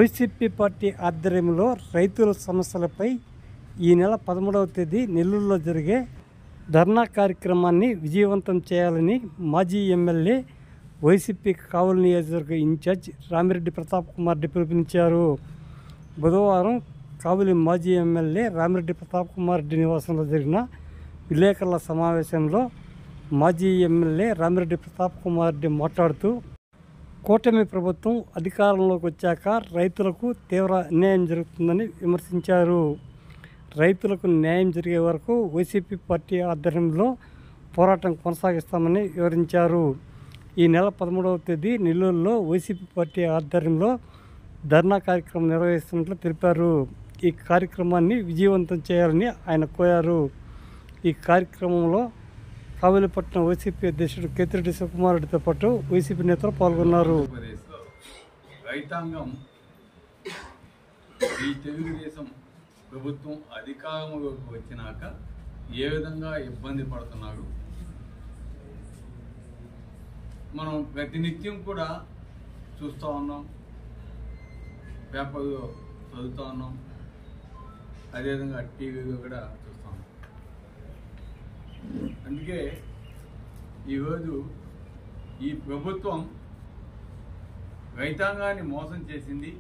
YCP party ఆధ్వర్యంలో రైతుల సమస్యలపై ఈ నెల 13వ తేదీ నెల్లూరులో జరిగే ధర్నా కార్యక్రమాన్ని విజయవంతం చేయాలని మాజీ ఎమ్మెల్యే వైసీపీ కావలి నియోజకవర్గ ఇన్ఛార్జ్ రామిరెడ్డి ప్రతాప్ కుమార్ రెడ్డి పిలుపునిచ్చారు. బుధవారం కావలి మాజీ ఎమ్మెల్యే రామిరెడ్డి ప్రతాప్ కుమార్ రెడ్డి నివాసంలో జరిగిన విలేకరుల సమావేశంలో మాజీ ఎమ్మెల్యే రామిరెడ్డి ప్రతాప్ కుమార్ రెడ్డి మాట్లాడుతూ కూటమి ప్రభుత్వం అధికారంలోకి వచ్చాక రైతులకు తీవ్ర అన్యాయం జరుగుతుందని విమర్శించారు. రైతులకు న్యాయం జరిగే వరకు వైసీపీ పార్టీ ఆధ్వర్యంలో పోరాటం కొనసాగిస్తామని వివరించారు. ఈ నెల 13వ తేదీ నెల్లూరులో వైసీపీ పార్టీ ఆధ్వర్యంలో ధర్నా కార్యక్రమం నిర్వహిస్తున్నట్లు తెలిపారు. ఈ కార్యక్రమాన్ని విజయవంతం చేయాలని ఆయన కోరారు. ఈ కార్యక్రమంలో కావలిపట్నం వైసీపీ అధ్యక్షుడు కేతిరెడ్డి శివకుమార్ రెడ్డితో పాటు వైసీపీ నేతలు పాల్గొన్నారు. రైతాంగం ఈ తెలుగుదేశం ప్రభుత్వం అధికారంలోకి వచ్చినాక ఏ విధంగా ఇబ్బంది పడుతున్నారు మనం ప్రతినిత్యం కూడా చూస్తూ ఉన్నాం, పేపర్లో చదువుతూ ఉన్నాం, అదేవిధంగా టీవీలో కూడా చూస్తూ ఉన్నాం. అందుకే ఈరోజు ఈ ప్రభుత్వం రైతాంగాన్ని మోసం చేసింది,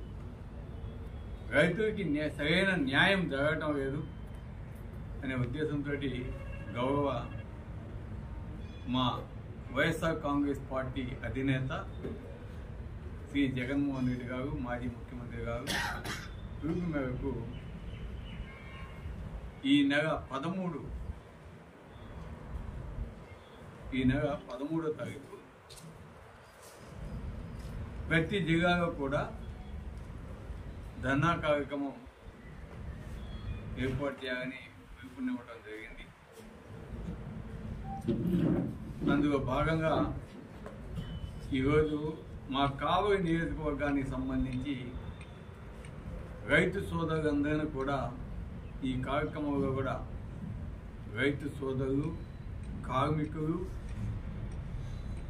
రైతులకి సరైన న్యాయం జరగటం లేదు అనే ఉద్దేశంతో గౌరవ మా వైఎస్ఆర్ కాంగ్రెస్ పార్టీ అధినేత శ్రీ జగన్మోహన్ రెడ్డి గారు, మాజీ ముఖ్యమంత్రి గారు పిలుపు మేరకు ఈ నెల 13వ తారీఖు ప్రతి జిల్లాలో కూడా ధర్నా కార్యక్రమం ఏర్పాటు చేయాలని పిలుపునివ్వడం జరిగింది. అందులో భాగంగా ఈరోజు మా కావలి నియోజకవర్గానికి సంబంధించి రైతు సోదరులందరినీ కూడా ఈ కార్యక్రమంలో కూడా రైతు సోదరులు, కార్మికులు,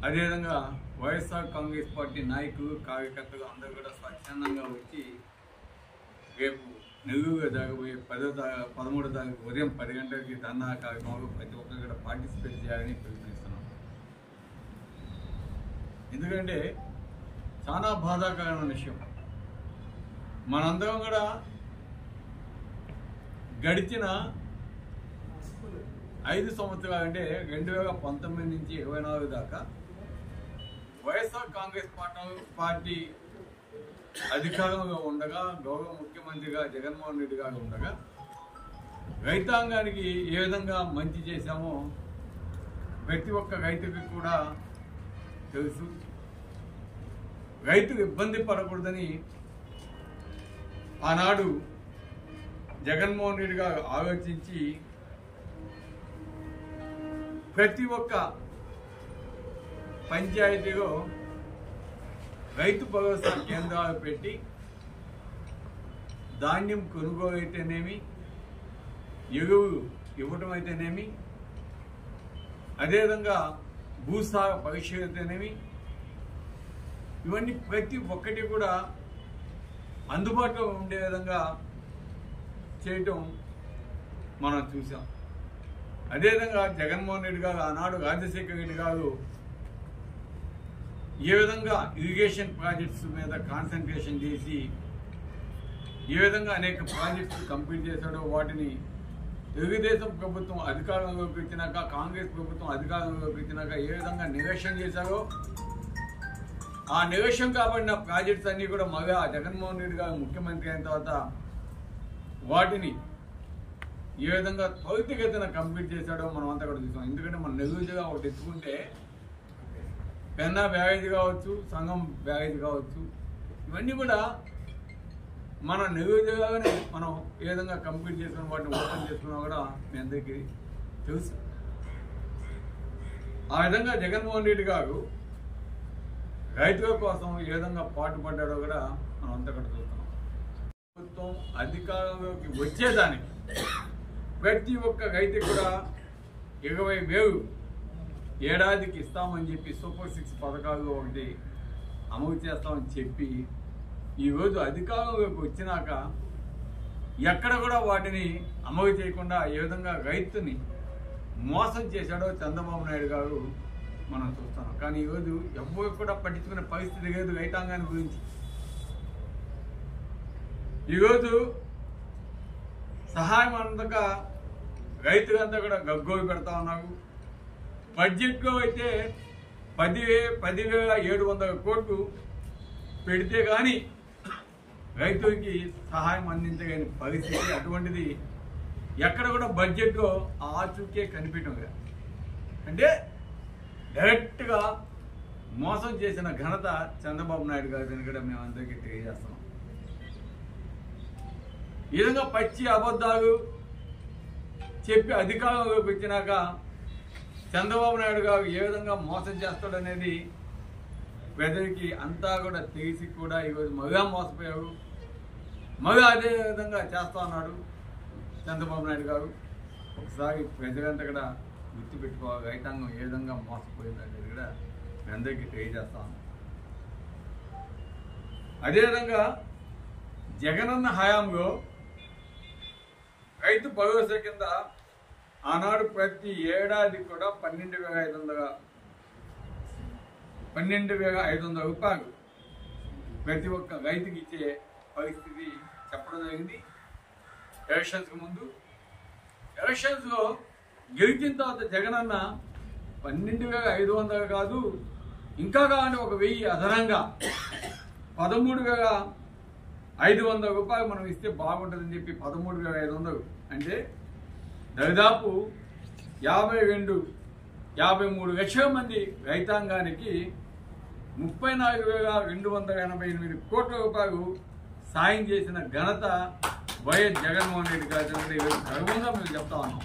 అదేవిధంగా వైఎస్ఆర్ కాంగ్రెస్ పార్టీ నాయకులు, కార్యకర్తలు అందరూ కూడా స్వచ్ఛందంగా వచ్చి రేపు నెల్లూరులో జరగబోయే 13వ తారీఖు ఉదయం 10 గంటలకి ధర్నా కార్యక్రమంలో ప్రతి ఒక్కరు కూడా పార్టిసిపేట్ చేయాలని పిలుపునిస్తున్నాం. ఎందుకంటే చాలా బాధాకరమైన విషయం, మనందరం కూడా గడిచిన 5 సంవత్సరాలు అంటే 2019 నుంచి 24 దాకా వైఎస్ఆర్ కాంగ్రెస్ పార్టీ అధికారంలో ఉండగా, గౌరవ ముఖ్యమంత్రిగా జగన్మోహన్ రెడ్డి గారు ఉండగా రైతాంగానికి ఏ విధంగా మంచి చేశామో ప్రతి ఒక్క రైతుకి కూడా తెలుసు. రైతులు ఇబ్బంది పడకూడదని ఆనాడు జగన్మోహన్ రెడ్డి గారు ఆలోచించి ప్రతి ఒక్క పంచాయతీలో రైతు భరోసా కేంద్రాలు పెట్టి ధాన్యం కొనుగోలు అయితేనేమి, ఎరువులు ఇవ్వటం అయితేనేమి, అదేవిధంగా భూసార పరీక్ష అయితేనేమి, ఇవన్నీ ప్రతి ఒక్కటి కూడా అందుబాటులో ఉండే విధంగా చేయటం మనం చూసాం. అదేవిధంగా జగన్మోహన్ రెడ్డి గారు ఆనాడు రాజశేఖర రెడ్డి గారు ఏ విధంగా ఇరిగేషన్ ప్రాజెక్ట్స్ మీద కాన్సన్ట్రేషన్ చేసి ఏ విధంగా అనేక ప్రాజెక్ట్స్ కంప్లీట్ చేశాడో, వాటిని తెలుగుదేశం ప్రభుత్వం అధికారంలోకి వచ్చినాక, కాంగ్రెస్ ప్రభుత్వం అధికారంలోకి వచ్చినాక ఏ విధంగా నిర్లక్ష్యం చేశారో, ఆ నిర్లక్ష్యం కాబడిన ప్రాజెక్ట్స్ అన్నీ కూడా మళ్ళా జగన్మోహన్ రెడ్డి గారు ముఖ్యమంత్రి అయిన తర్వాత వాటిని ఏ విధంగా త్వరితగతిన కంప్లీట్ చేశాడో మనం అంతా కూడా చూసాం. ఎందుకంటే మనం నెల్లూరుగా ఒకటి ఎత్తుకుంటే పెన్నా బ్యారేజ్ కావచ్చు, సంగం బ్యారేజ్ కావచ్చు, ఇవన్నీ కూడా మన నెల్లూరుగానే మనం ఏ విధంగా కంప్లీట్ చేసుకున్న వాటిని ఓపెన్ చేసుకున్నా కూడా మీ అందరికీ తెలుసు. ఆ విధంగా జగన్మోహన్ రెడ్డి గారు రైతుల కోసం ఏ విధంగా పాటుపడ్డాడో కూడా మనం అంతా కూడా చూస్తున్నాం. ప్రభుత్వం అధికారంలోకి వచ్చేదానికి ప్రతి ఒక్క రైతు కూడా 20,000 ఏడాదికి ఇస్తామని చెప్పి సూపర్ 6 పథకాలు ఒకటి అమలు చేస్తామని చెప్పి ఈరోజు అధికారంలోకి వచ్చినాక ఎక్కడ కూడా వాటిని అమలు చేయకుండా ఏ విధంగా రైతుని మోసం చేశాడో చంద్రబాబు నాయుడు గారు మనం చూస్తున్నాం. కానీ ఈరోజు ఎవరు కూడా పట్టించుకునే పరిస్థితి లేదు రైతాంగాన్ని గురించి. ఈరోజు సహాయం అందక రైతులంతా కూడా గగ్గోలు పెడతా ఉన్నారు. బడ్జెట్లో అయితే 10,700 కోట్లు పెడితే కానీ రైతులకి సహాయం అందించలేని పరిస్థితి. అటువంటిది ఎక్కడ కూడా బడ్జెట్లో ఆచూకే కనిపించడం అంటే డైరెక్ట్గా మోసం చేసిన ఘనత చంద్రబాబు నాయుడు గారిని కూడా మేము అందరికీ తెలియజేస్తున్నాం. ఈ విధంగా పచ్చి అబద్ధాలు చెప్పి అధికారంలోకి వచ్చినాక చంద్రబాబు నాయుడు గారు ఏ విధంగా మోసం చేస్తాడనేది ప్రజలకి అంతా కూడా తెలిసి కూడా ఈరోజు మగా మోసపోయారు. మగా అదే విధంగా చేస్తా ఉన్నాడు చంద్రబాబు నాయుడు గారు. ఒకసారి ప్రజలంతా కూడా గుర్తుపెట్టుకోవాలి రైతాంగం ఏ విధంగా మోసపోయింది అనేది కూడా మీ అందరికీ తెలియజేస్తా ఉన్నాం. అదేవిధంగా జగనన్న హయాంలో రైతు భరోసా కింద ఆనాడు ప్రతి ఏడాది కూడా 12,500 రూపాయలు ప్రతి ఒక్క రైతుకి ఇచ్చే పరిస్థితి చెప్పడం జరిగింది ఎలక్షన్స్కి ముందు. ఎలక్షన్స్లో గెలిచిన తర్వాత జగనన్న 12,500 కాదు ఇంకా కానీ 1,000 అదనంగా 13,500 రూపాయలు మనం ఇస్తే బాగుంటుందని చెప్పి 13,500 అంటే దాదాపు 53 లక్షల మంది రైతాంగానికి 34,288 కోట్ల రూపాయలు సాయం చేసిన ఘనత వైఎస్ జగన్మోహన్ రెడ్డి గారి గర్వంగా మేము చెప్తా ఉన్నాం.